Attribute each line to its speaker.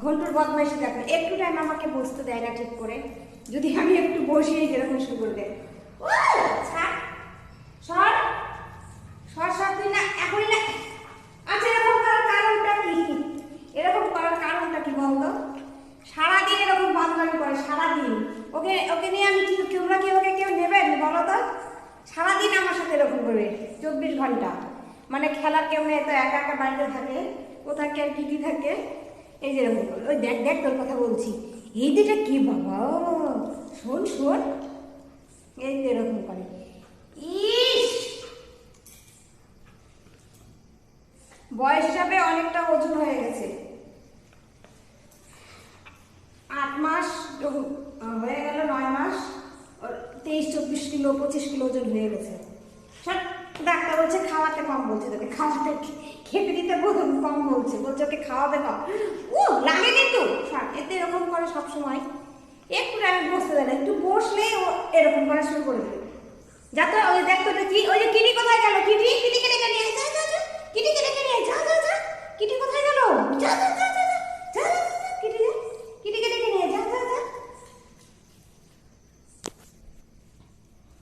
Speaker 1: ঘন্টুর বদমাইশি দেখো, একটু টাইম আমাকে বসতে দেয় না ঠিক করে। যদি আমি একটু বসি যেরকম শুরু করে দেয়, ও ছাড়, সর সর সর, তুই না এখনই না। আচ্ছা এরকম করার কারণটা কি? এরকম করার কারণটা কি বলতো? সারাদিন এরকম বাদলামি করে, সারাদিন। ওকে ওকে নিয়ে আমি কি, তোমরা কি ওকে কেউ নেবেন বলো তো? সারাদিন আমার সাথে এরকম করবে, 24 ঘন্টা। মানে খেলার কেউ নেই তো, একা একা বাড়িতে থাকে, কোথায় কে টিটি থাকে, এই যে এরকম করে। ওই দেখ দেখ, তোর কথা বলছি, এই দিটা কি বাবা, শোন শোন, এই যে এরকম করে। ইস, বয়স হিসাবে অনেকটা ওজন হয়ে গেছে। 8 মাস হয়ে গেল, 9 মাস, 23-24 কিলো 25 কিলো ওজন হয়ে গেছে। সব ডাক্তার বলছে খাওয়াতে কম, বলছে তোকে খাওয়াতে, খেতে দিতে কম বলছে, বলছে ওকে খাওয়াতে কম। ও লাগে কিন্তু এতে এরকম করে সব সময়। একটু টাইম বসতে দেয় না, একটু বসলেই ও এরকম করা শুরু করে দেবে। যাতে ওই দেখতো কি, ওই যে কিনি কোথায় গেল, কিনি কিনি কিনি কিনি